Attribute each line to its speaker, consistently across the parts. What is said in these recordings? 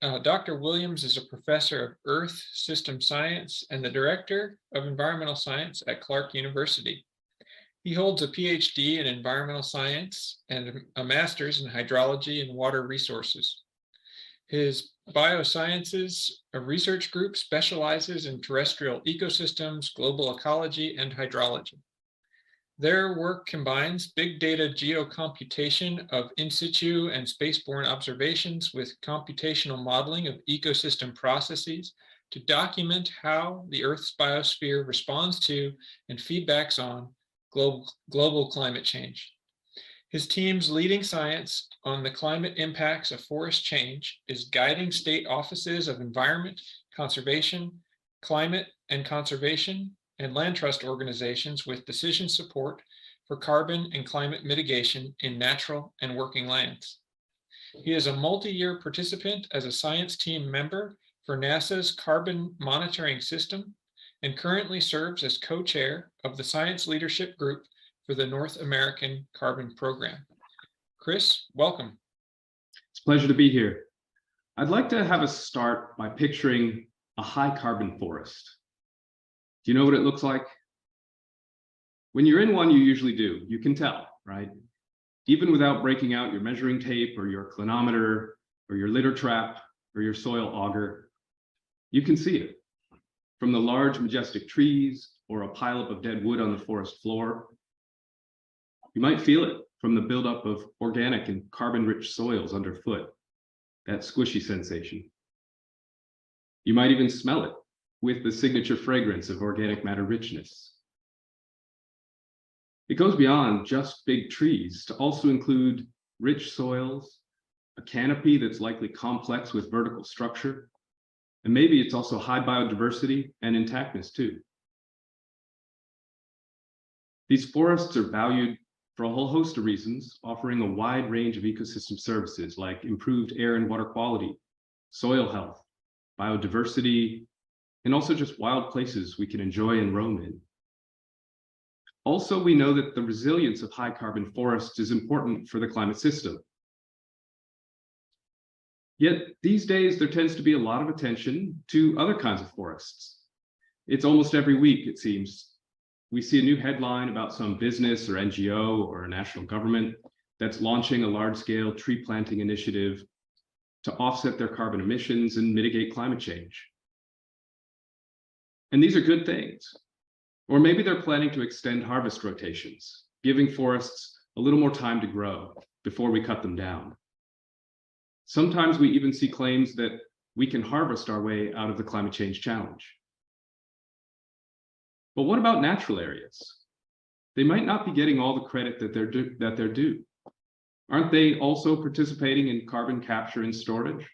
Speaker 1: Dr. Williams is a professor of Earth System Science and the director of environmental science at Clark University. He holds a Ph.D. in environmental science and a master's in hydrology and water resources. His Biosciences research group specializes in terrestrial ecosystems, global ecology, and hydrology. Their work combines big data geocomputation of in situ and spaceborne observations with computational modeling of ecosystem processes to document how the Earth's biosphere responds to and feedbacks on global climate change. His team's leading science on the climate impacts of forest change is guiding state offices of environment, conservation, climate and conservation, and land trust organizations with decision support for carbon and climate mitigation in natural and working lands. He is a multi-year participant as a science team member for NASA's Carbon Monitoring System and currently serves as co-chair of the Science Leadership Group for the North American Carbon Program. Chris, welcome.
Speaker 2: It's a pleasure to be here. I'd like to have us start by picturing a high carbon forest. Do you know what it looks like? When you're in one, you usually do. You can tell, right? Even without breaking out your measuring tape or your clinometer or your litter trap or your soil auger, you can see it. From the large majestic trees or a pileup of dead wood on the forest floor. You might feel it from the buildup of organic and carbon-rich soils underfoot, that squishy sensation. You might even smell it with the signature fragrance of organic matter richness. It goes beyond just big trees to also include rich soils, a canopy that's likely complex with vertical structure, and maybe it's also high biodiversity and intactness too. These forests are valued for a whole host of reasons, offering a wide range of ecosystem services like improved air and water quality, soil health, biodiversity, and also just wild places we can enjoy and roam in. Also, we know that the resilience of high carbon forests is important for the climate system. Yet these days, there tends to be a lot of attention to other kinds of forests. It's almost every week, it seems, we see a new headline about some business or NGO or a national government that's launching a large-scale tree planting initiative to offset their carbon emissions and mitigate climate change. And these are good things. Or maybe they're planning to extend harvest rotations, giving forests a little more time to grow before we cut them down. Sometimes we even see claims that we can harvest our way out of the climate change challenge. But what about natural areas? They might not be getting all the credit that they're due. Aren't they also participating in carbon capture and storage?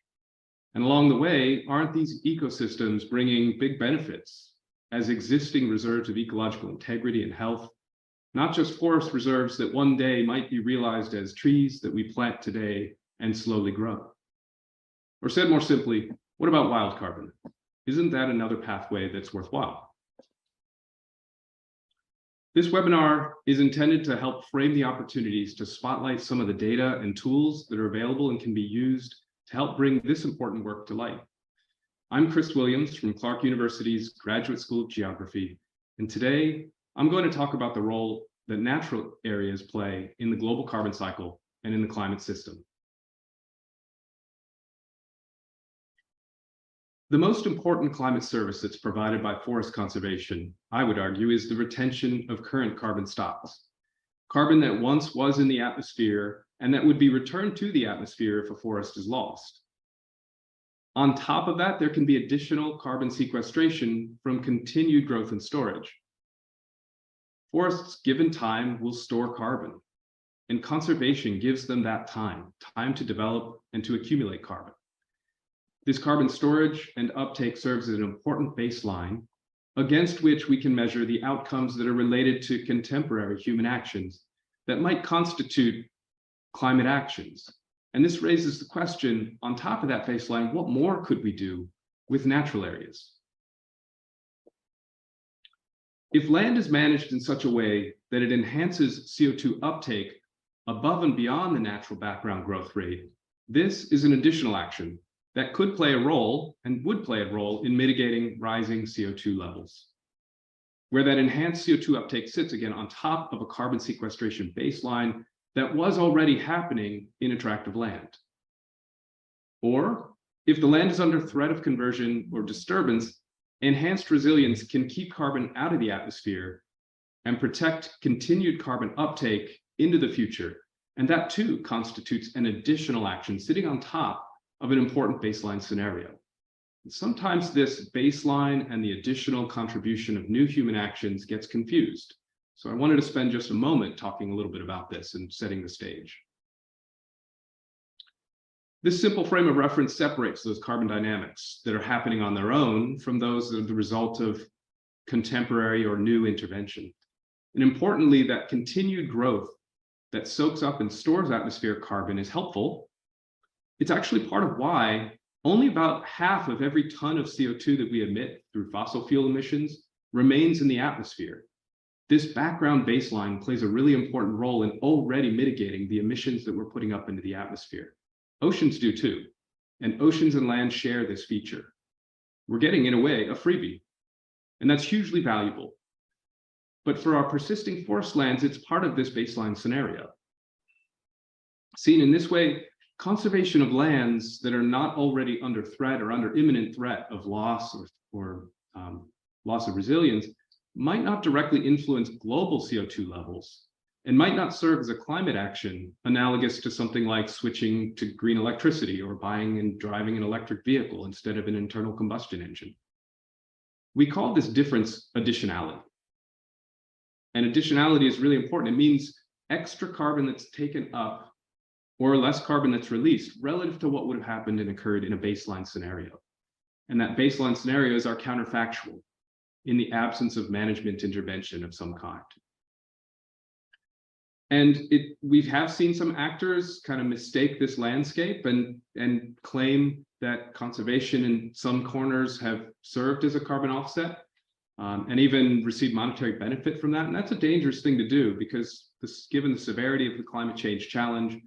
Speaker 2: And along the way, aren't these ecosystems bringing big benefits as existing reserves of ecological integrity and health, not just forest reserves that one day might be realized as trees that we plant today and slowly grow? Or said more simply, what about wild carbon? Isn't that another pathway that's worthwhile? This webinar is intended to help frame the opportunities to spotlight some of the data and tools that are available and can be used to help bring this important work to light. I'm Chris Williams from Clark University's Graduate School of Geography, and today I'm going to talk about the role that natural areas play in the global carbon cycle and in the climate system. The most important climate service that's provided by forest conservation, I would argue, is the retention of current carbon stocks. Carbon that once was in the atmosphere and that would be returned to the atmosphere if a forest is lost. On top of that, there can be additional carbon sequestration from continued growth and storage. Forests, given time, will store carbon, and conservation gives them that time to develop and to accumulate carbon. This carbon storage and uptake serves as an important baseline against which we can measure the outcomes that are related to contemporary human actions that might constitute climate actions. And this raises the question, on top of that baseline, what more could we do with natural areas? If land is managed in such a way that it enhances CO2 uptake above and beyond the natural background growth rate, this is an additional action that could play a role and would play a role in mitigating rising CO2 levels. Where that enhanced CO2 uptake sits again on top of a carbon sequestration baseline that was already happening in attractive land. Or if the land is under threat of conversion or disturbance, enhanced resilience can keep carbon out of the atmosphere and protect continued carbon uptake into the future. And that too constitutes an additional action sitting on top of an important baseline scenario. Sometimes this baseline and the additional contribution of new human actions gets confused. So I wanted to spend just a moment talking a little bit about this and setting the stage. This simple frame of reference separates those carbon dynamics that are happening on their own from those that are the result of contemporary or new intervention. And importantly, that continued growth that soaks up and stores atmospheric carbon is helpful. It's actually part of why only about half of every ton of CO2 that we emit through fossil fuel emissions remains in the atmosphere. This background baseline plays a really important role in already mitigating the emissions that we're putting up into the atmosphere. Oceans do too, and oceans and land share this feature. We're getting, in a way, a freebie, and that's hugely valuable. But for our persisting forest lands, it's part of this baseline scenario. Seen in this way, conservation of lands that are not already under threat or under imminent threat of loss or loss of resilience might not directly influence global CO2 levels and might not serve as a climate action analogous to something like switching to green electricity or buying and driving an electric vehicle instead of an internal combustion engine. We call this difference additionality. And additionality is really important. It means extra carbon that's taken up or less carbon that's released relative to what would have happened and occurred in a baseline scenario. And that baseline scenario is our counterfactual in the absence of management intervention of some kind. And we have seen some actors kind of mistake this landscape and claim that conservation in some corners have served as a carbon offset and even received monetary benefit from that. And that's a dangerous thing to do because given the severity of the climate change challenge,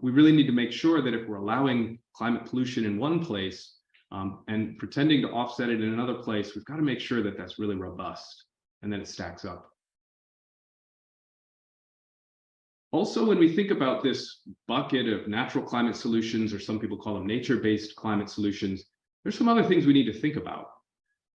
Speaker 2: we really need to make sure that if we're allowing climate pollution in one place and pretending to offset it in another place, we've got to make sure that that's really robust and that it stacks up. Also, when we think about this bucket of natural climate solutions, or some people call them nature-based climate solutions, there's some other things we need to think about.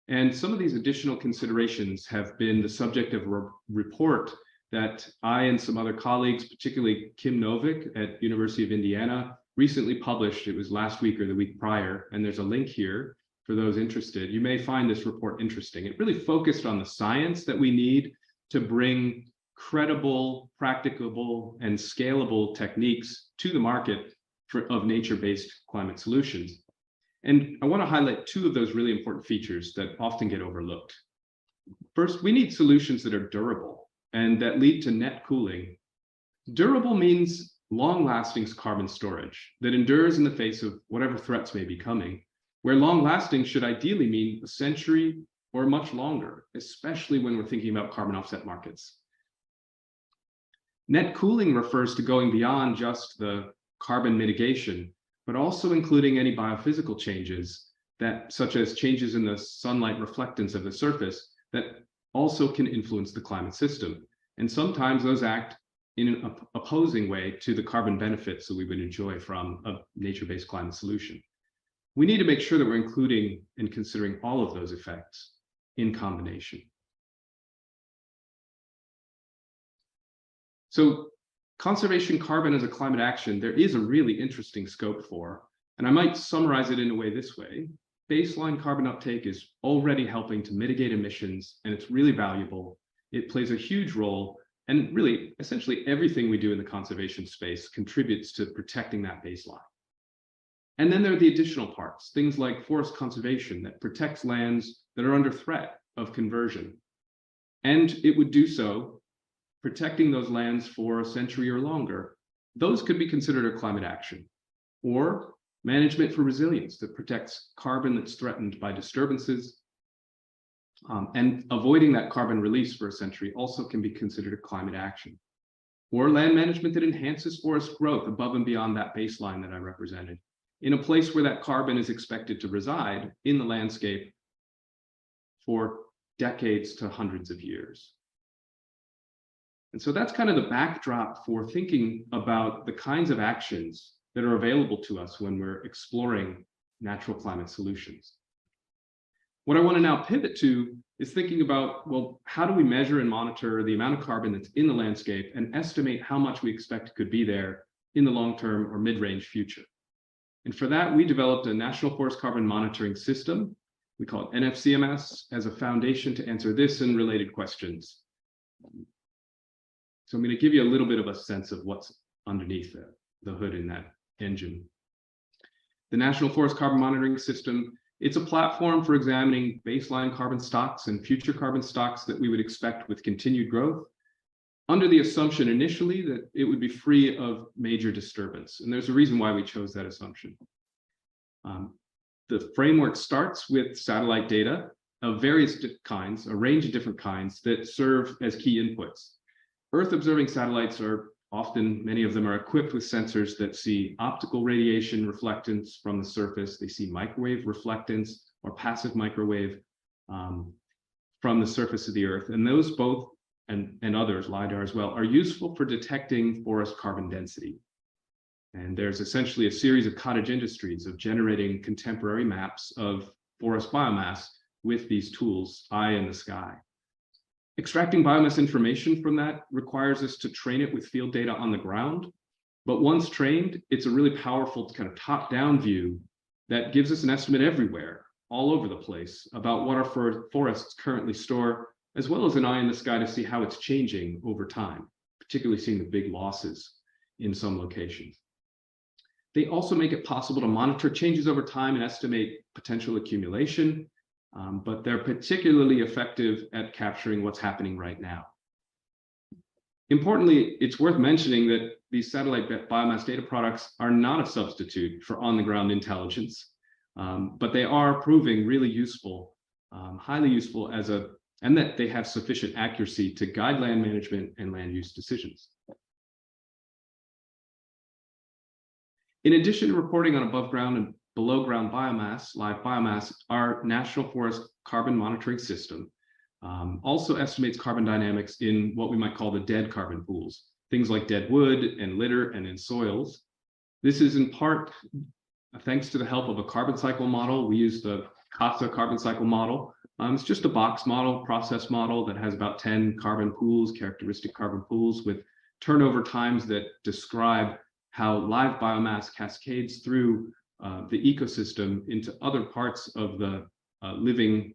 Speaker 2: And some of these additional considerations have been the subject of a report that I and some other colleagues, particularly Kim Novick at University of Indiana, recently published. It was last week or the week prior, and there's a link here for those interested. You may find this report interesting. It really focused on the science that we need to bring credible, practicable, and scalable techniques to the market of nature-based climate solutions. And I want to highlight two of those really important features that often get overlooked. First, we need solutions that are durable and that lead to net cooling. Durable means long-lasting carbon storage that endures in the face of whatever threats may be coming, where long-lasting should ideally mean a century or much longer, especially when we're thinking about carbon offset markets. Net cooling refers to going beyond just the carbon mitigation, but also including any biophysical changes such as changes in the sunlight reflectance of the surface that also can influence the climate system. And sometimes those act in an opposing way to the carbon benefits that we would enjoy from a nature-based climate solution. We need to make sure that we're including and considering all of those effects in combination. So conservation carbon as a climate action, there is a really interesting scope for, and I might summarize it in a way this way. Baseline carbon uptake is already helping to mitigate emissions, and it's really valuable. It plays a huge role, and really, essentially everything we do in the conservation space contributes to protecting that baseline. And then there are the additional parts, things like forest conservation that protects lands that are under threat of conversion. And it would do so protecting those lands for a century or longer. Those could be considered a climate action. Or management for resilience that protects carbon that's threatened by disturbances. And avoiding that carbon release for a century also can be considered a climate action. Or land management that enhances forest growth above and beyond that baseline that I represented. in a place where that carbon is expected to reside in the landscape for decades to hundreds of years. And so that's kind of the backdrop for thinking about the kinds of actions that are available to us when we're exploring natural climate solutions. What I want to now pivot to is thinking about, well, how do we measure and monitor the amount of carbon that's in the landscape and estimate how much we expect could be there in the long-term or mid-range future? And for that, we developed a National Forest Carbon Monitoring System. We call it NFCMS as a foundation to answer this and related questions. So I'm going to give you a little bit of a sense of what's underneath the hood in that engine. The National Forest Carbon Monitoring System, it's a platform for examining baseline carbon stocks and future carbon stocks that we would expect with continued growth, under the assumption initially that it would be free of major disturbance. And there's a reason why we chose that assumption. The framework starts with satellite data of various kinds, a range of different kinds that serve as key inputs. Earth observing satellites are often, many of them are equipped with sensors that see optical radiation reflectance from the surface. They see microwave reflectance or passive microwave from the surface of the Earth. And those both, and others, LiDAR as well, are useful for detecting forest carbon density. And there's essentially a series of cottage industries of generating contemporary maps of forest biomass with these tools, eye in the sky. Extracting biomass information from that requires us to train it with field data on the ground. But once trained, it's a really powerful kind of top-down view that gives us an estimate everywhere, all over the place, about what our forests currently store, as well as an eye in the sky to see how it's changing over time, particularly seeing the big losses in some locations. They also make it possible to monitor changes over time and estimate potential accumulation, but they're particularly effective at capturing what's happening right now. Importantly, it's worth mentioning that these satellite biomass data products are not a substitute for on-the-ground intelligence, but they are proving really useful, highly useful and that they have sufficient accuracy to guide land management and land use decisions. In addition to reporting on above ground and below ground biomass, live biomass, our National Forest Carbon Monitoring System also estimates carbon dynamics in what we might call the dead carbon pools, things like dead wood and litter and in soils. This is in part thanks to the help of a carbon cycle model. We use the CASA carbon cycle model. It's just a box model, process model that has about 10 carbon pools, characteristic carbon pools with turnover times that describe how live biomass cascades through the ecosystem into other parts of the living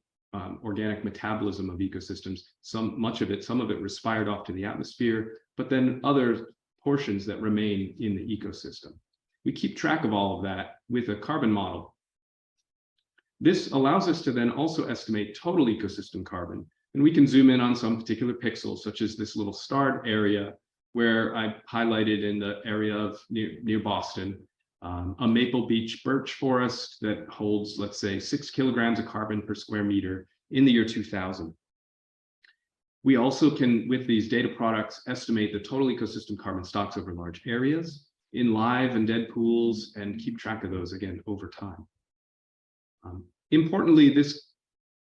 Speaker 2: organic metabolism of ecosystems. Much of it, some of it respired off to the atmosphere, but then other portions that remain in the ecosystem. We keep track of all of that with a carbon model. This allows us to then also estimate total ecosystem carbon, and we can zoom in on some particular pixels, such as this little starred area where I highlighted in the area of near Boston, a maple beech birch forest that holds, let's say, 6 kilograms of carbon per square meter in the year 2000. We also can, with these data products, estimate the total ecosystem carbon stocks over large areas in live and dead pools and keep track of those again over time. Importantly,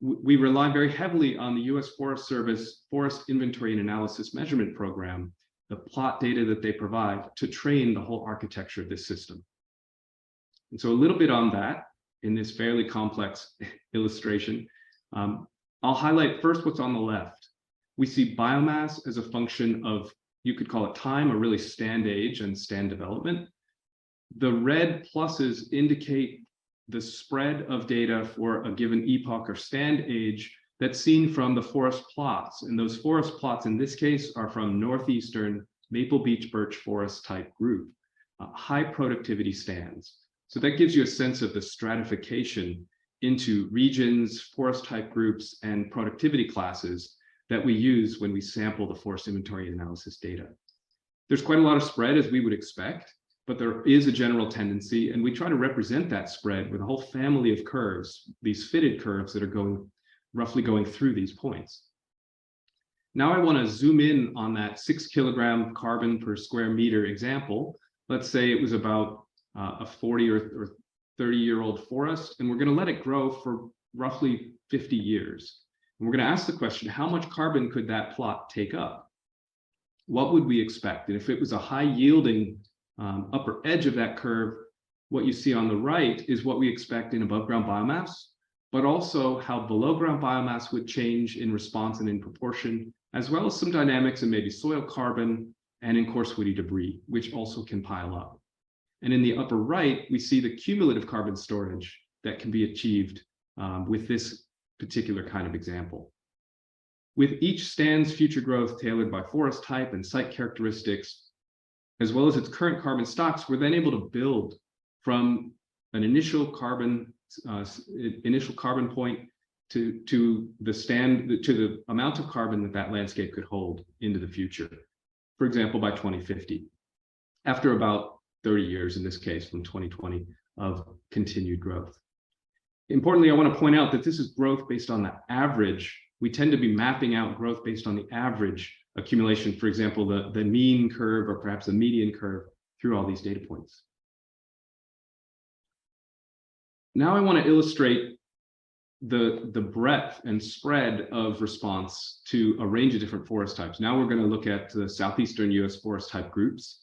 Speaker 2: we rely very heavily on the US Forest Service Forest Inventory and Analysis Measurement Program, the plot data that they provide to train the whole architecture of this system. And so a little bit on that in this fairly complex illustration. I'll highlight first what's on the left. We see biomass as a function of, you could call it time, or really stand age and stand development. The red pluses indicate the spread of data for a given epoch or stand age that's seen from the forest plots. And those forest plots in this case are from northeastern maple beech birch forest type group, high productivity stands. So that gives you a sense of the stratification into regions, forest type groups, and productivity classes that we use when we sample the forest inventory and analysis data. There's quite a lot of spread, as we would expect, but there is a general tendency, and we try to represent that spread with a whole family of curves, these fitted curves that are roughly going through these points. Now I want to zoom in on that 6 kilogram carbon per square meter example. Let's say it was about a 40 or 30-year-old forest, and we're going to let it grow for roughly 50 years. And we're going to ask the question, how much carbon could that plot take up? What would we expect? And if it was a high-yielding upper edge of that curve, what you see on the right is what we expect in above-ground biomass, but also how below-ground biomass would change in response and in proportion, as well as some dynamics in maybe soil carbon and in coarse woody debris, which also can pile up. And in the upper right, we see the cumulative carbon storage that can be achieved with this particular kind of example. With each stand's future growth tailored by forest type and site characteristics, as well as its current carbon stocks, we're then able to build from an initial carbon point to the amount of carbon that that landscape could hold into the future. For example, by 2050, after about 30 years in this case, from 2020, of continued growth. Importantly, I want to point out that this is growth based on the average. We tend to be mapping out growth based on the average accumulation, for example, the mean curve or perhaps the median curve through all these data points. Now I want to illustrate the breadth and spread of response to a range of different forest types. Now we're going to look at the southeastern US forest type groups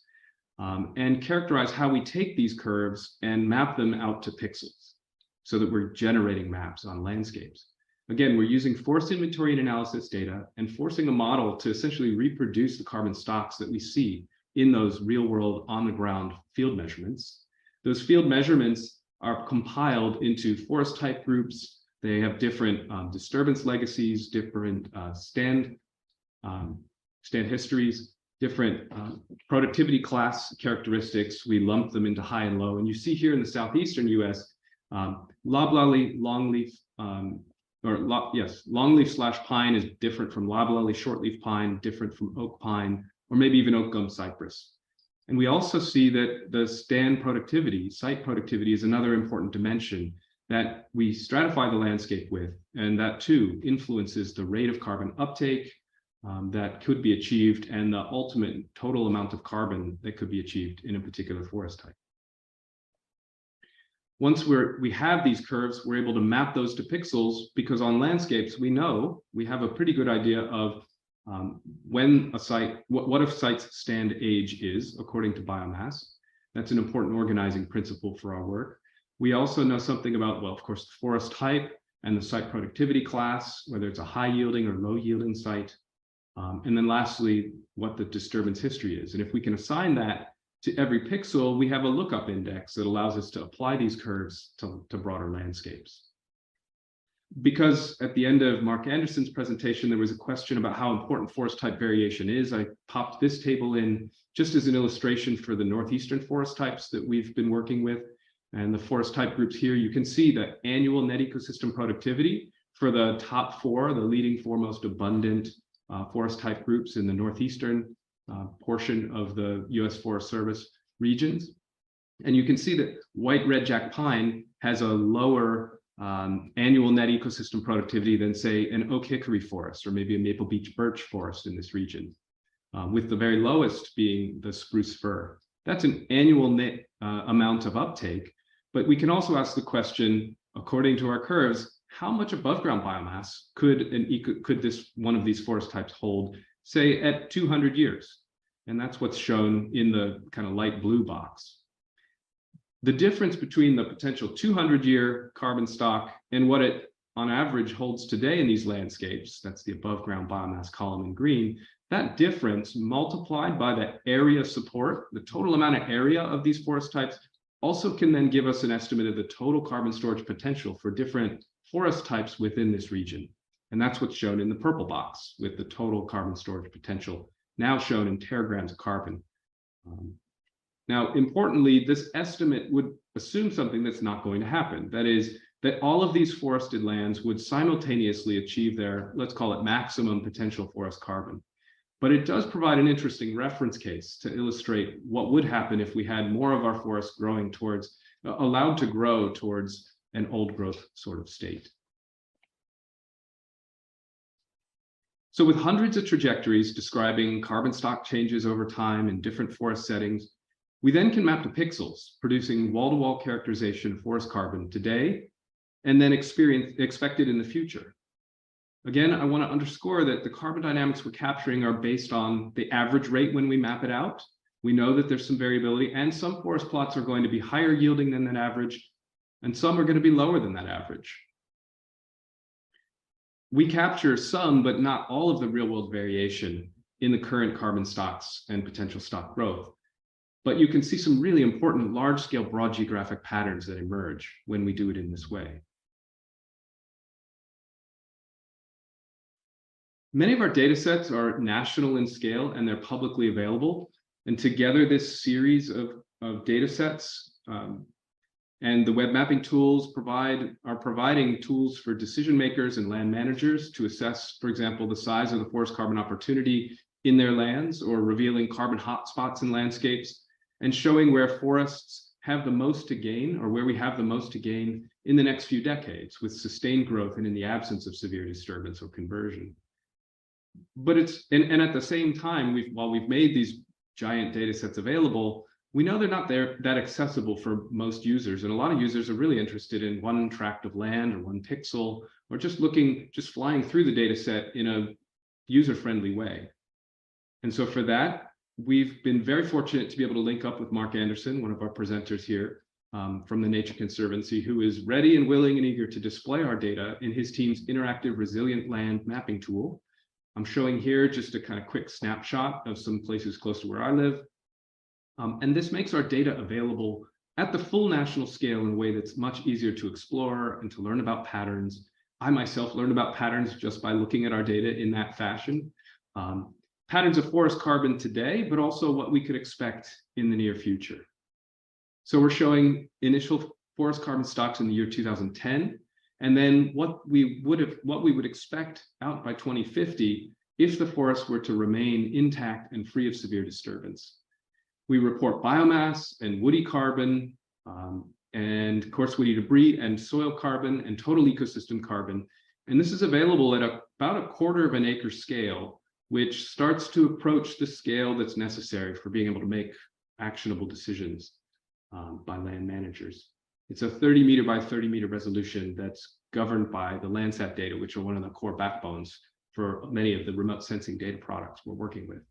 Speaker 2: and characterize how we take these curves and map them out to pixels so that we're generating maps on landscapes. Again, we're using forest inventory and analysis data and forcing a model to essentially reproduce the carbon stocks that we see in those real-world on-the-ground field measurements. Those field measurements are compiled into forest type groups. They have different disturbance legacies, different stand histories, different productivity class characteristics. We lump them into high and low. And you see here in the southeastern US, loblolly longleaf, longleaf / pine is different from loblolly shortleaf pine, different from oak pine, or maybe even oak gum cypress. And we also see that the stand productivity, site productivity, is another important dimension that we stratify the landscape with, and that too influences the rate of carbon uptake that could be achieved and the ultimate total amount of carbon that could be achieved in a particular forest type. Once we have these curves, we're able to map those to pixels, because on landscapes, we know we have a pretty good idea of when a site, what a site's stand age is according to biomass. That's an important organizing principle for our work. We also know something about, well, of course, the forest type and the site productivity class, whether it's a high yielding or low yielding site. And then lastly, what the disturbance history is. And if we can assign that to every pixel, we have a lookup index that allows us to apply these curves to broader landscapes. Because at the end of Mark Anderson's presentation, there was a question about how important forest type variation is. I popped this table in just as an illustration for the northeastern forest types that we've been working with. And the forest type groups here, you can see that annual net ecosystem productivity for the top four, the leading four most abundant forest type groups in the northeastern portion of the US Forest Service regions. And you can see that white red jack pine has a lower annual net ecosystem productivity than, say, an oak hickory forest or maybe a maple beech birch forest in this region, with the very lowest being the spruce fir. That's an annual net amount of uptake, but we can also ask the question, according to our curves, how much above ground biomass could this one of these forest types hold, say, at 200 years? And that's what's shown in the kind of light blue box. The difference between the potential 200-year carbon stock and what it on average holds today in these landscapes, that's the above ground biomass column in green, that difference multiplied by the area support, the total amount of area of these forest types, also can then give us an estimate of the total carbon storage potential for different forest types within this region. And that's what's shown in the purple box, with the total carbon storage potential now shown in teragrams of carbon. Now, importantly, this estimate would assume something that's not going to happen. That is, that all of these forested lands would simultaneously achieve their, let's call it, maximum potential forest carbon. But it does provide an interesting reference case to illustrate what would happen if we had more of our forests growing towards, allowed to grow towards an old growth sort of state. So with hundreds of trajectories describing carbon stock changes over time in different forest settings, We then can map to pixels, producing wall-to-wall characterization of forest carbon today, and then expected in the future. Again, I want to underscore that the carbon dynamics we're capturing are based on the average rate when we map it out. We know that there's some variability, and some forest plots are going to be higher yielding than that average, and some are going to be lower than that average. We capture some, but not all of the real-world variation in the current carbon stocks and potential stock growth. But you can see some really important large-scale broad geographic patterns that emerge when we do it in this way. Many of our data sets are national in scale and they're publicly available. And together, this series of data sets and the web mapping tools are providing tools for decision makers and land managers to assess, for example, the size of the forest carbon opportunity in their lands, or revealing carbon hotspots in landscapes, and showing where forests have the most to gain, or where we have the most to gain in the next few decades with sustained growth and in the absence of severe disturbance or conversion. But and at the same time, while we've made these giant data sets available, we know they're not that accessible for most users. And a lot of users are really interested in one tract of land or one pixel, or just flying through the data set in a user-friendly way. And so for that, we've been very fortunate to be able to link up with Mark Anderson, one of our presenters here from the Nature Conservancy, who is ready and willing and eager to display our data in his team's interactive resilient land mapping tool. I'm showing here just a kind of quick snapshot of some places close to where I live. And this makes our data available at the full national scale in a way that's much easier to explore and to learn about patterns. I myself learned about patterns just by looking at our data in that fashion. Patterns of forest carbon today, but also what we could expect in the near future. So we're showing initial forest carbon stocks in the year 2010, and then what we would expect out by 2050 if the forests were to remain intact and free of severe disturbance. We report biomass and woody carbon, and coarse woody debris and soil carbon and total ecosystem carbon. And this is available at about 1/4 of an acre scale, which starts to approach the scale that's necessary for being able to make actionable decisions by land managers. It's a 30 meter by 30 meter resolution that's governed by the Landsat data, which are one of the core backbones for many of the remote sensing data products we're working with.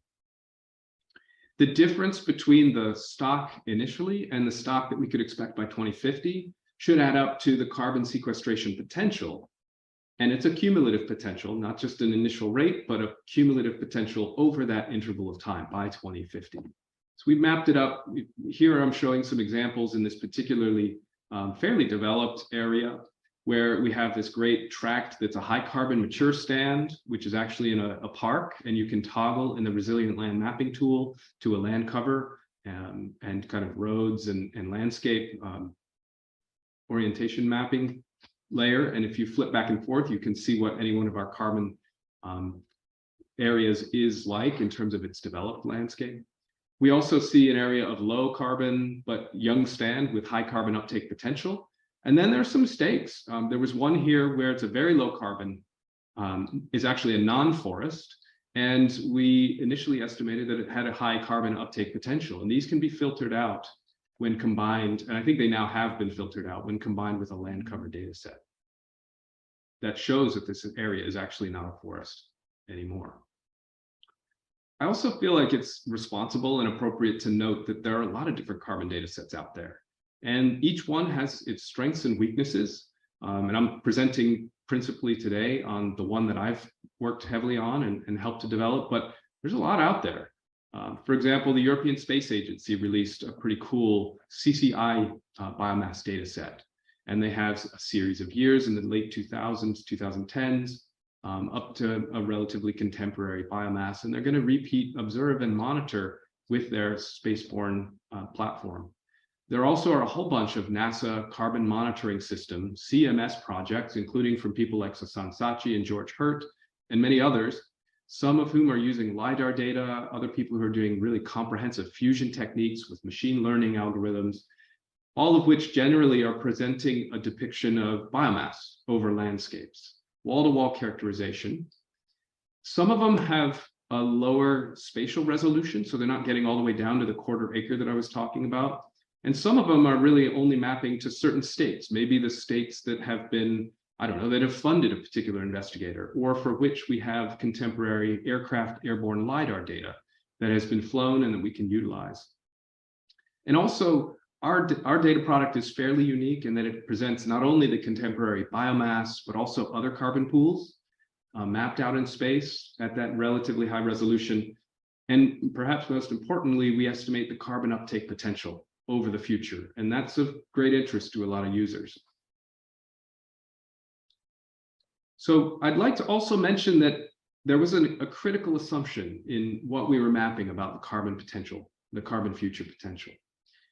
Speaker 2: The difference between the stock initially and the stock that we could expect by 2050 should add up to the carbon sequestration potential. And it's a cumulative potential, not just an initial rate, but a cumulative potential over that interval of time by 2050. So we've mapped it up. Here I'm showing some examples in this particularly fairly developed area where we have this great tract that's a high carbon mature stand, which is actually in a park, and you can toggle in the resilient land mapping tool to a land cover and kind of roads and landscape orientation mapping layer. And if you flip back and forth, you can see what any one of our carbon areas is like in terms of its developed landscape. We also see an area of low carbon, but young stand with high carbon uptake potential. And then there are some mistakes. There was one here where it's a very low carbon, is actually a non-forest. And we initially estimated that it had a high carbon uptake potential. And these can be filtered out when combined, and I think they now have been filtered out when combined with a land cover data set that shows that this area is actually not a forest anymore. I also feel like it's responsible and appropriate to note that there are a lot of different carbon data sets out there, and each one has its strengths and weaknesses. And I'm presenting principally today on the one that I've worked heavily on and helped to develop, but there's a lot out there. For example, the European Space Agency released a pretty cool CCI biomass data set, and they have a series of years in the late 2000s, 2010s, up to a relatively contemporary biomass, and they're going to repeat, observe, and monitor with their spaceborne platform. There also are a whole bunch of NASA carbon monitoring system, CMS projects, including from people like Sasan Sachi and George Hurt, and many others, some of whom are using LiDAR data, other people who are doing really comprehensive fusion techniques with machine learning algorithms, all of which generally are presenting a depiction of biomass over landscapes, wall-to-wall characterization. Some of them have a lower spatial resolution, so they're not getting all the way down to the quarter acre that I was talking about. And some of them are really only mapping to certain states, maybe the states that have been, I don't know, that have funded a particular investigator, or for which we have contemporary aircraft airborne LiDAR data that has been flown and that we can utilize. And also, our data product is fairly unique in that it presents not only the contemporary biomass, but also other carbon pools mapped out in space at that relatively high resolution. And perhaps most importantly, we estimate the carbon uptake potential over the future. And that's of great interest to a lot of users. So I'd like to also mention that there was a critical assumption in what we were mapping about the carbon potential, the carbon future potential.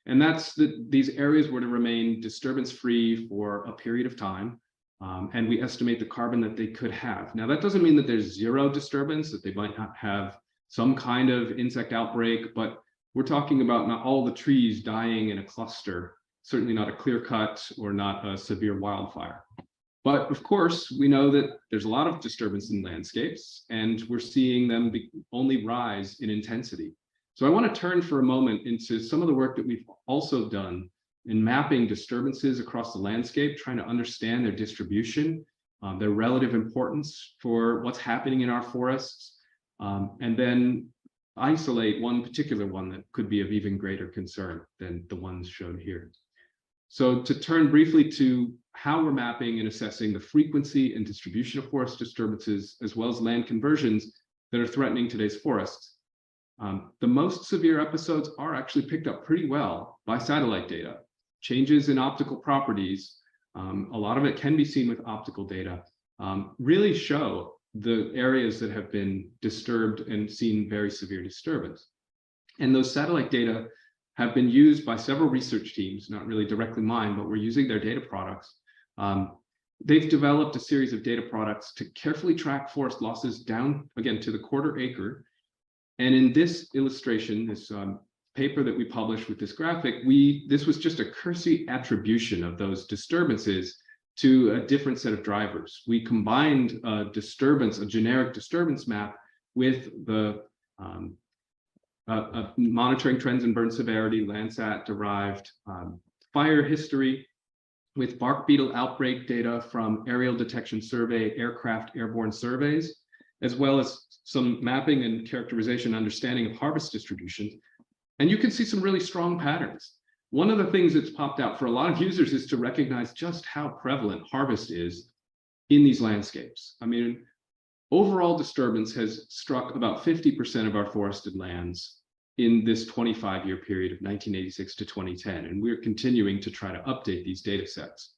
Speaker 2: And that's that these areas were to remain disturbance-free for a period of time. And we estimate the carbon that they could have. Now, that doesn't mean that there's zero disturbance, that they might not have some kind of insect outbreak, but we're talking about not all the trees dying in a cluster, certainly not a clear cut or not a severe wildfire. But of course, we know that there's a lot of disturbance in landscapes, and we're seeing them only rise in intensity. So I want to turn for a moment into some of the work that we've also done in mapping disturbances across the landscape, trying to understand their distribution, their relative importance for what's happening in our forests, and then isolate one particular one that could be of even greater concern than the ones shown here. So to turn briefly to how we're mapping and assessing the frequency and distribution of forest disturbances, as well as land conversions that are threatening today's forests. The most severe episodes are actually picked up pretty well by satellite data. Changes in optical properties, a lot of it can be seen with optical data, really show the areas that have been disturbed and seen very severe disturbance. And those satellite data have been used by several research teams, not really directly mine, but we're using their data products. They've developed a series of data products to carefully track forest losses down, again, to the quarter acre. And in this illustration, this paper that we published with this graphic, this was just a cursory attribution of those disturbances to a different set of drivers. We combined a generic disturbance map with the monitoring trends in burn severity, Landsat-derived fire history, with bark beetle outbreak data from aerial detection survey, aircraft airborne surveys, as well as some mapping and characterization understanding of harvest distributions. And you can see some really strong patterns. One of the things that's popped out for a lot of users is to recognize just how prevalent harvest is in these landscapes. I mean, overall disturbance has struck about 50% of our forested lands in this 25-year period of 1986 to 2010, and we're continuing to try to update these data sets.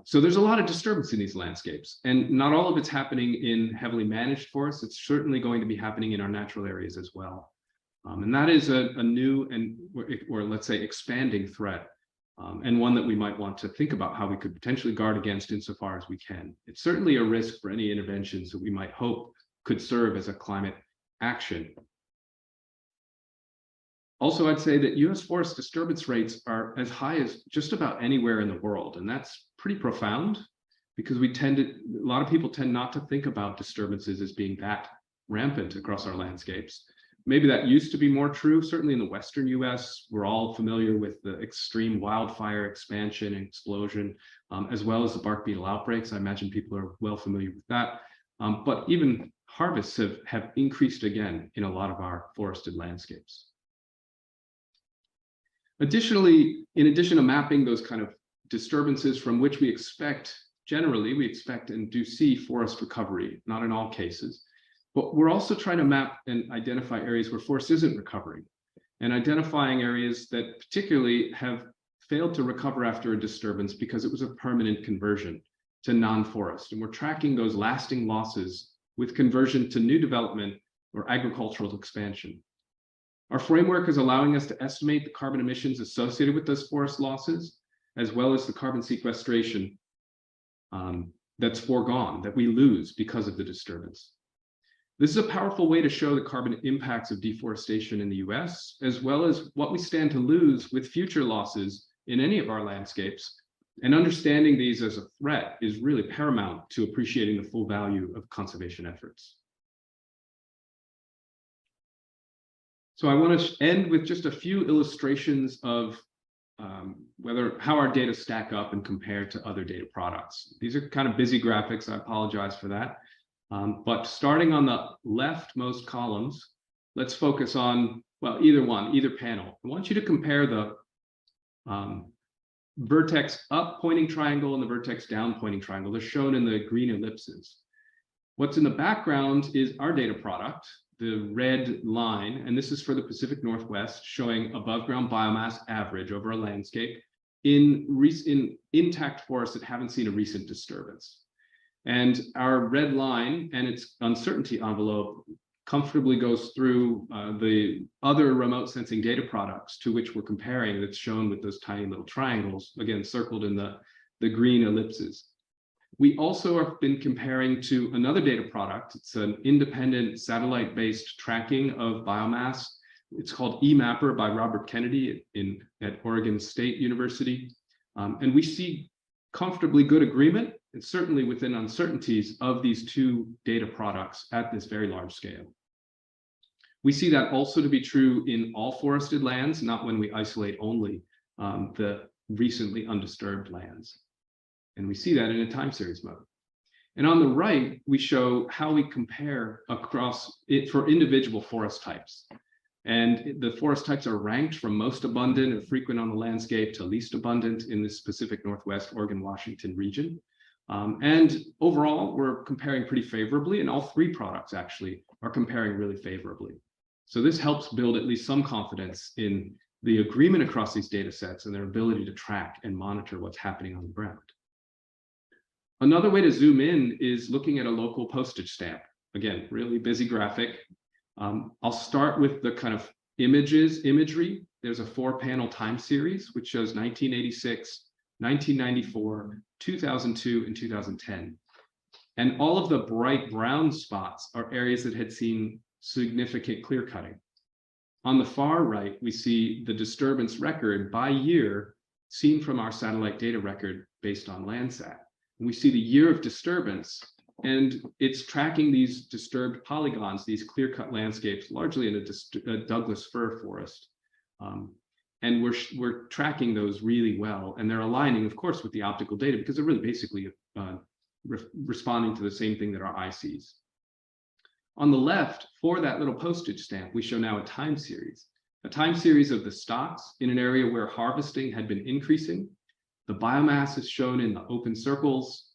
Speaker 2: So there's a lot of disturbance in these landscapes, and not all of it's happening in heavily managed forests. It's certainly going to be happening in our natural areas as well. And that is a new or let's say expanding threat, and one that we might want to think about how we could potentially guard against insofar as we can. It's certainly a risk for any interventions that we might hope could serve as a climate action. Also, I'd say that US forest disturbance rates are as high as just about anywhere in the world, and that's pretty profound because a lot of people tend not to think about disturbances as being that rampant across our landscapes. Maybe that used to be more true. Certainly in the Western US, we're all familiar with the extreme wildfire expansion and explosion, as well as the bark beetle outbreaks. I imagine people are well familiar with that. But even harvests have increased again in a lot of our forested landscapes. Additionally, in addition to mapping those kind of disturbances from which we expect and do see forest recovery, not in all cases, but we're also trying to map and identify areas where forest isn't recovering, and identifying areas that particularly have failed to recover after a disturbance because it was a permanent conversion to non-forest. And we're tracking those lasting losses with conversion to new development or agricultural expansion. Our framework is allowing us to estimate the carbon emissions associated with those forest losses, as well as the carbon sequestration that's foregone, that we lose because of the disturbance. This is a powerful way to show the carbon impacts of deforestation in the US, as well as what we stand to lose with future losses in any of our landscapes. And understanding these as a threat is really paramount to appreciating the full value of conservation efforts. So I want to end with just a few illustrations of how our data stack up and compare to other data products. These are kind of busy graphics. I apologize for that. But starting on the leftmost columns, let's focus on, well, either panel. I want you to compare the vertex up pointing triangle and the vertex down pointing triangle. They're shown in the green ellipses. What's in the background is our data product, the red line, and this is for the Pacific Northwest, showing above ground biomass average over a landscape in intact forests that haven't seen a recent disturbance. And our red line and its uncertainty envelope comfortably goes through the other remote sensing data products to which we're comparing, that's shown with those tiny little triangles, again, circled in the green ellipses. We also have been comparing to another data product. It's an independent satellite-based tracking of biomass. It's called eMapper by Robert Kennedy at Oregon State University. And we see comfortably good agreement, and certainly within uncertainties of these two data products at this very large scale. We see that also to be true in all forested lands, not when we isolate only the recently undisturbed lands. And we see that in a time series mode. And on the right, we show how we compare across it for individual forest types. And the forest types are ranked from most abundant and frequent on the landscape to least abundant in this Pacific Northwest, Oregon, Washington region. And overall, we're comparing pretty favorably, and all three products actually are comparing really favorably. So this helps build at least some confidence in the agreement across these data sets and their ability to track and monitor what's happening on the ground. Another way to zoom in is looking at a local postage stamp. Again, really busy graphic. I'll start with the kind of imagery. There's a 4-panel time series, which shows 1986, 1994, 2002, and 2010. And all of the bright brown spots are areas that had seen significant clear cutting. On the far right, we see the disturbance record by year seen from our satellite data record based on Landsat. And we see the year of disturbance, and it's tracking these disturbed polygons, these clear-cut landscapes, largely in a Douglas fir forest. And we're tracking those really well, and they're aligning, of course, with the optical data because they're really basically responding to the same thing that our eye sees. On the left, for that little postage stamp, we show now a time series of the stocks in an area where harvesting had been increasing. The biomass is shown in the open circles.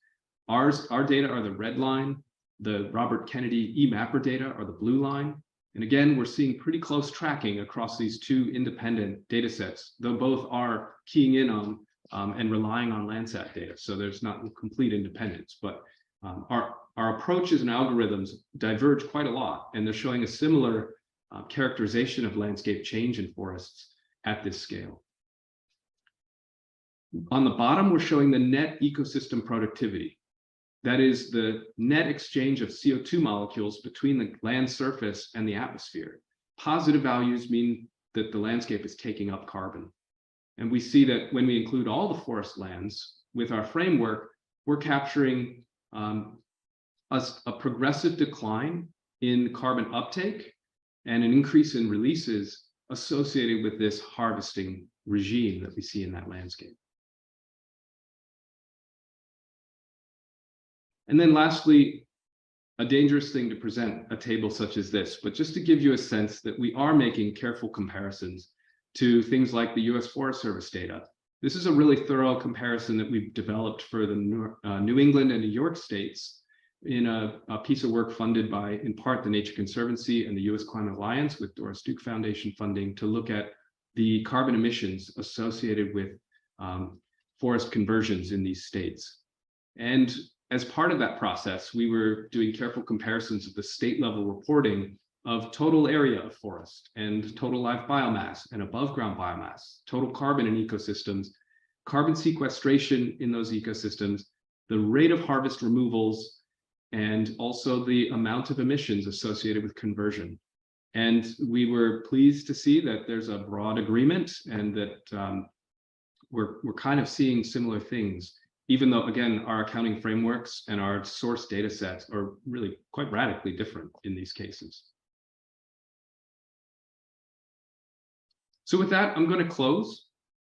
Speaker 2: Our data are the red line. The Robert Kennedy eMapper data are the blue line. And again, we're seeing pretty close tracking across these two independent data sets, though both are keying in on and relying on Landsat data. So there's not complete independence, but our approaches and algorithms diverge quite a lot, and they're showing a similar characterization of landscape change in forests at this scale. On the bottom, we're showing the net ecosystem productivity. That is the net exchange of CO2 molecules between the land surface and the atmosphere. Positive values mean that the landscape is taking up carbon. And we see that when we include all the forest lands with our framework, we're capturing a progressive decline in carbon uptake and an increase in releases associated with this harvesting regime that we see in that landscape. And then lastly, a dangerous thing to present a table such as this, but just to give you a sense that we are making careful comparisons to things like the US Forest Service data. This is a really thorough comparison that we've developed for the New England and New York states in a piece of work funded by, in part, the Nature Conservancy and the US Climate Alliance with Doris Duke Foundation funding to look at the carbon emissions associated with forest conversions in these states. And as part of that process, we were doing careful comparisons of the state level reporting of total area of forest and total live biomass and above ground biomass, total carbon in ecosystems, carbon sequestration in those ecosystems, the rate of harvest removals, and also the amount of emissions associated with conversion. And we were pleased to see that there's a broad agreement and that we're kind of seeing similar things, even though, again, our accounting frameworks and our source data sets are really quite radically different in these cases. So with that, I'm going to close.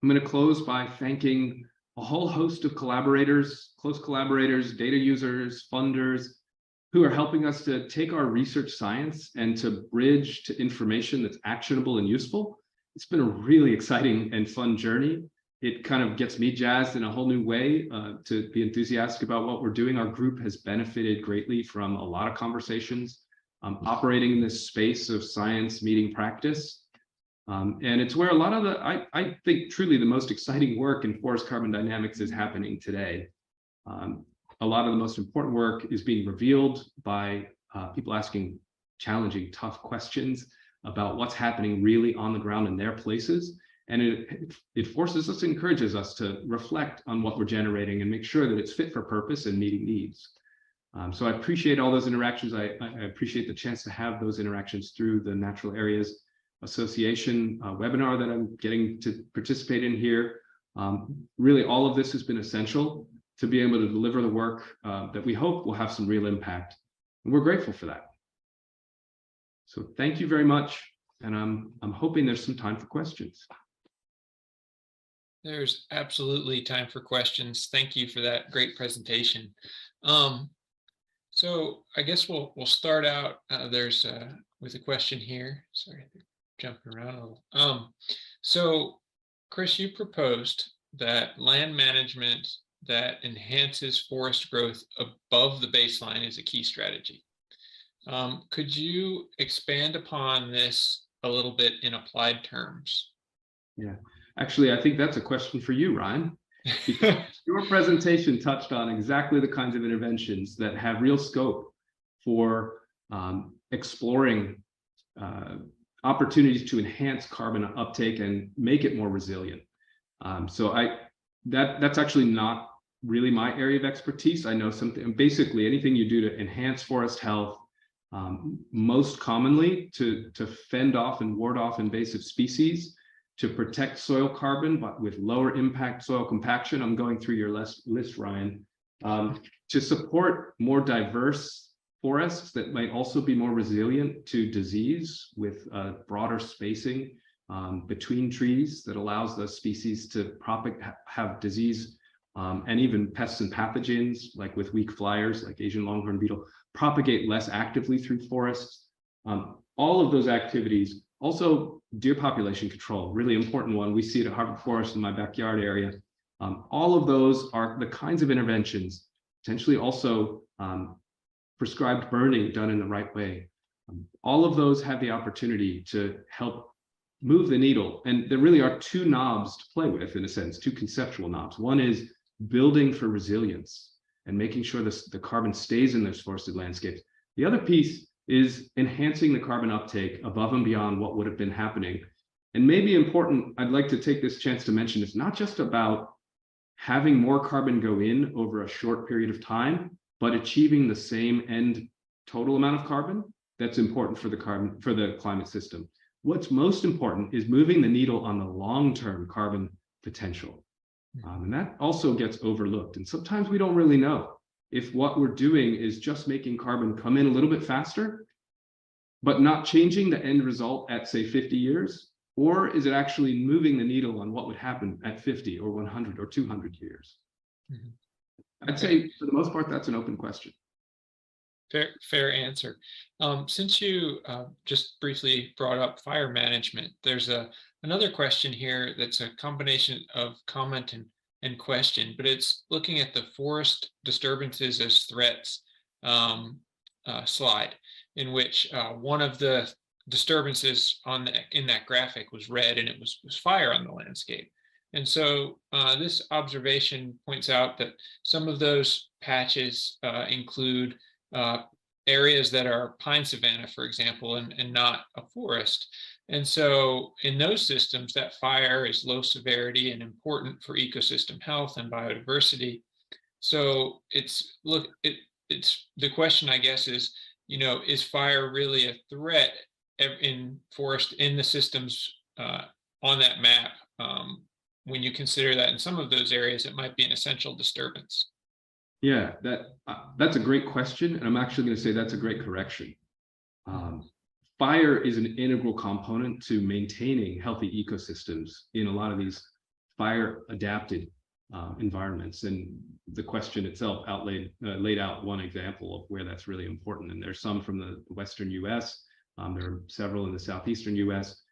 Speaker 2: I'm going to close by thanking a whole host of collaborators, close collaborators, data users, funders, who are helping us to take our research science and to bridge to information that's actionable and useful. It's been a really exciting and fun journey. It kind of gets me jazzed in a whole new way to be enthusiastic about what we're doing. Our group has benefited greatly from a lot of conversations, operating in this space of science meeting practice. And it's where a lot of I think truly the most exciting work in forest carbon dynamics is happening today. A lot of the most important work is being revealed by people asking challenging, tough questions about what's happening really on the ground in their places. And it forces us, encourages us to reflect on what we're generating and make sure that it's fit for purpose and meeting needs. So I appreciate all those interactions. I appreciate the chance to have those interactions through the Natural Areas Association webinar that I'm getting to participate in here. Really, all of this has been essential to be able to deliver the work that we hope will have some real impact. And we're grateful for that. So thank you very much. And I'm hoping there's some time for questions.
Speaker 1: There's absolutely time for questions. Thank you for that great presentation. So I guess we'll start out. There's with a question here. Sorry, jumping around a little. So Chris, you proposed that land management that enhances forest growth above the baseline is a key strategy. Could you expand upon this a little bit in applied terms?
Speaker 2: Yeah. Actually, I think that's a question for you, Ryan, because your presentation touched on exactly the kinds of interventions that have real scope for exploring opportunities to enhance carbon uptake and make it more resilient. So that's actually not really my area of expertise. I know something, basically anything you do to enhance forest health, most commonly to fend off and ward off invasive species, to protect soil carbon, but with lower impact soil compaction. I'm going through your list, Ryan, to support more diverse forests that might also be more resilient to disease with broader spacing between trees that allows the species to have disease and even pests and pathogens, like with weak flyers, like Asian longhorn beetle, propagate less actively through forests. All of those activities. Also, deer population control, really important one. We see it at Harvard Forest in my backyard area. All of those are the kinds of interventions, potentially also prescribed burning done in the right way. All of those have the opportunity to help move the needle. And there really are two knobs to play with, in a sense, two conceptual knobs. One is building for resilience and making sure the carbon stays in those forested landscapes. The other piece is enhancing the carbon uptake above and beyond what would have been happening. And maybe important, I'd like to take this chance to mention, it's not just about having more carbon go in over a short period of time, but achieving the same end total amount of carbon that's important for the climate system. What's most important is moving the needle on the long-term carbon potential. And that also gets overlooked. And sometimes we don't really know if what we're doing is just making carbon come in a little bit faster, but not changing the end result at, say, 50 years, or is it actually moving the needle on what would happen at 50 or 100 or 200 years? Mm-hmm. I'd say for the most part, that's an open question.
Speaker 1: Fair answer. Since you just briefly brought up fire management, there's another question here that's a combination of comment and question, but it's looking at the forest disturbances as threats slide, in which one of the disturbances in that graphic was red, and it was fire on the landscape. And so this observation points out that some of those patches include areas that are pine savanna, for example, and not a forest. And so in those systems, that fire is low severity and important for ecosystem health and biodiversity. So it's the question, I guess, is, is fire really a threat in forest, in the systems on that map? When you consider that in some of those areas, it might be an essential disturbance. Yeah,
Speaker 2: that's a great question. And I'm actually going to say that's a great correction. fire is an integral component to maintaining healthy ecosystems in a lot of these fire adapted environments. And the question itself laid out one example of where that's really important. And there's some from the Western US. There are several in the Southeastern US.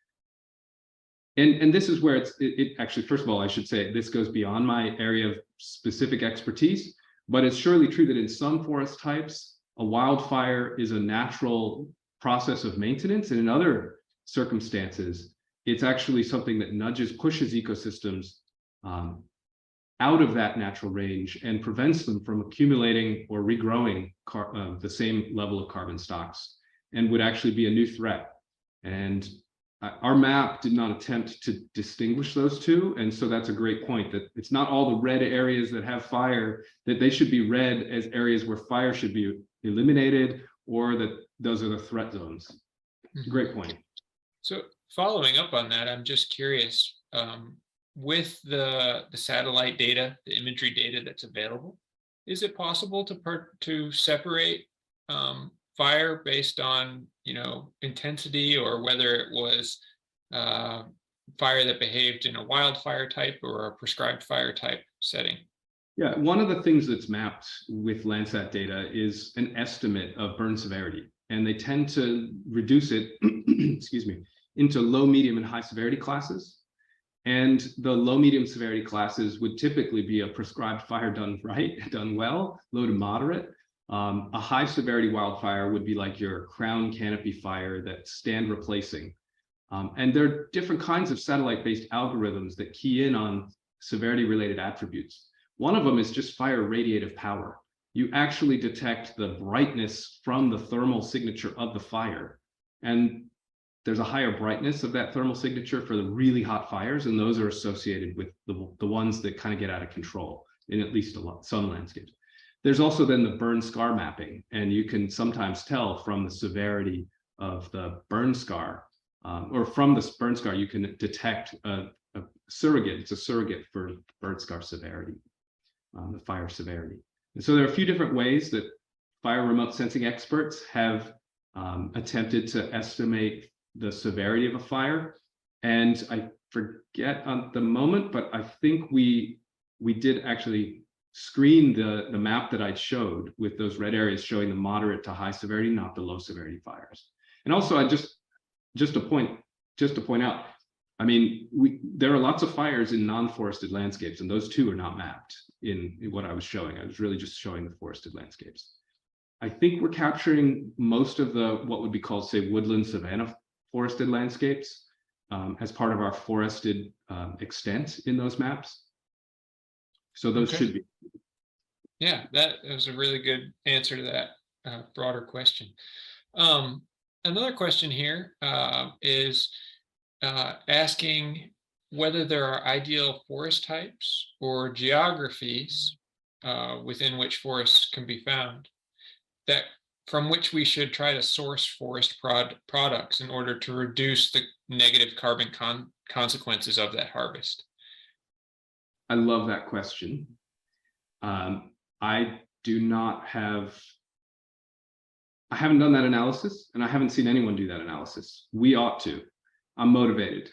Speaker 2: And this is where it actually, first of all, I should say this goes beyond my area of specific expertise, but it's surely true that in some forest types, a wildfire is a natural process of maintenance. And in other circumstances, it's actually something that pushes ecosystems out of that natural range and prevents them from accumulating or regrowing the same level of carbon stocks, and would actually be a new threat. And our map did not attempt to distinguish those two. And so that's a great point, that it's not all the red areas that have fire, that they should be read as areas where fire should be eliminated, or that those are the threat zones. Great point.
Speaker 1: So following up on that, I'm just curious, with the satellite data, the imagery data that's available, is it possible to separate fire based on, intensity, or whether it was fire that behaved in a wildfire type or a prescribed fire type setting?
Speaker 2: Yeah, one of the things that's mapped with Landsat data is an estimate of burn severity, and they tend to reduce it, excuse me, into low, medium, and high severity classes. And the low, medium severity classes would typically be a prescribed fire done right, done well, low to moderate. A high severity wildfire would be like your crown canopy fire that's stand replacing. And there are different kinds of satellite-based algorithms that key in on severity-related attributes. One of them is just fire radiative power. You actually detect the brightness from the thermal signature of the fire. And there's a higher brightness of that thermal signature for the really hot fires, and those are associated with the ones that kind of get out of control in at least some landscapes. There's also then the burn scar mapping, and you can sometimes tell from the severity of the burn scar, or from the burn scar, you can detect a surrogate. It's a surrogate for burn scar severity, the fire severity. And so there are a few different ways that fire remote sensing experts have attempted to estimate the severity of a fire. And I forget at the moment, but I think we did actually screen the map that I showed with those red areas showing the moderate to high severity, not the low severity fires. And also, I just to point out, I mean, there are lots of fires in non-forested landscapes, and those too are not mapped in what I was showing. I was really just showing the forested landscapes. I think we're capturing most of the what would be called, say, woodland savanna forested landscapes as part of our forested extent in those maps. So those should be.
Speaker 1: Yeah, that was a really good answer to that broader question. Another question here is asking whether there are ideal forest types or geographies within which forests can be found, from which we should try to source forest products in order to reduce the negative carbon consequences of that harvest.
Speaker 2: I love that question. I haven't done that analysis, and I haven't seen anyone do that analysis. We ought to. I'm motivated.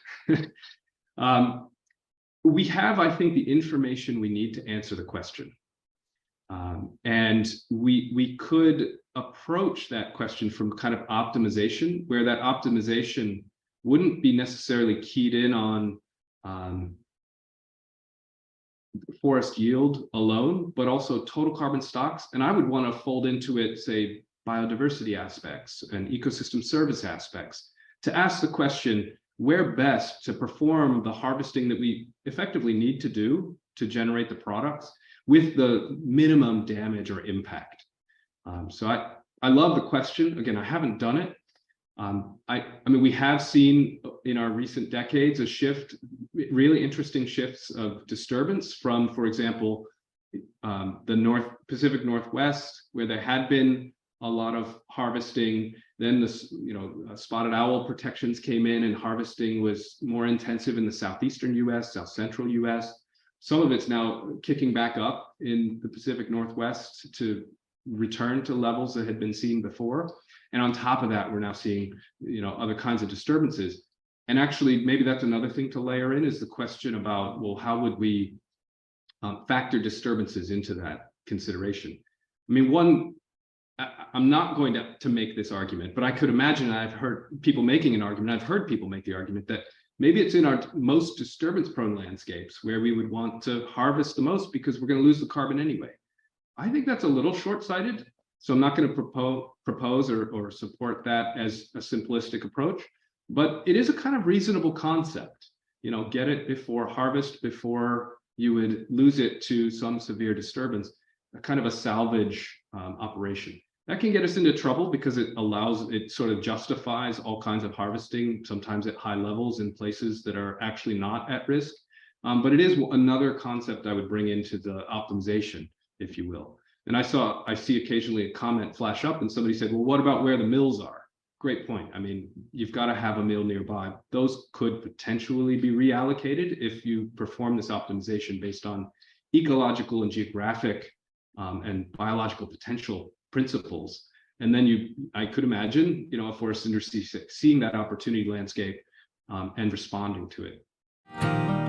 Speaker 2: We have, I think, the information we need to answer the question. And we could approach that question from kind of optimization, where that optimization wouldn't be necessarily keyed in on forest yield alone, but also total carbon stocks. And I would want to fold into it, say, biodiversity aspects and ecosystem service aspects, to ask the question, where best to perform the harvesting that we effectively need to do to generate the products with the minimum damage or impact. So I love the question. Again, I haven't done it. I mean, we have seen in our recent decades a shift, really interesting shifts of disturbance from, for example, the Pacific Northwest, where there had been a lot of harvesting. Then spotted owl protections came in, and harvesting was more intensive in the southeastern U.S., south central U.S. Some of it's now kicking back up in the Pacific Northwest to return to levels that had been seen before. And on top of that, we're now seeing, other kinds of disturbances. And actually, maybe that's another thing to layer in, is the question about, well, how would we factor disturbances into that consideration? I mean, I'm not going to make this argument, but I could imagine, I've heard people making an argument, I've heard people make the argument that maybe it's in our most disturbance-prone landscapes where we would want to harvest the most because we're going to lose the carbon anyway. I think that's a little short-sighted, so I'm not going to propose or support that as a simplistic approach, but it is a kind of reasonable concept. Get it before harvest, before you would lose it to some severe disturbance, a kind of a salvage operation. That can get us into trouble because it sort of justifies all kinds of harvesting, sometimes at high levels in places that are actually not at risk. But it is another concept I would bring into the optimization, if you will. And I see occasionally a comment flash up and somebody said, well, what about where the mills are? Great point. I mean, you've got to have a mill nearby. Those could potentially be reallocated if you perform this optimization based on ecological and geographic and biological potential principles. And then I could imagine, a forest industry seeing that opportunity landscape and responding to it.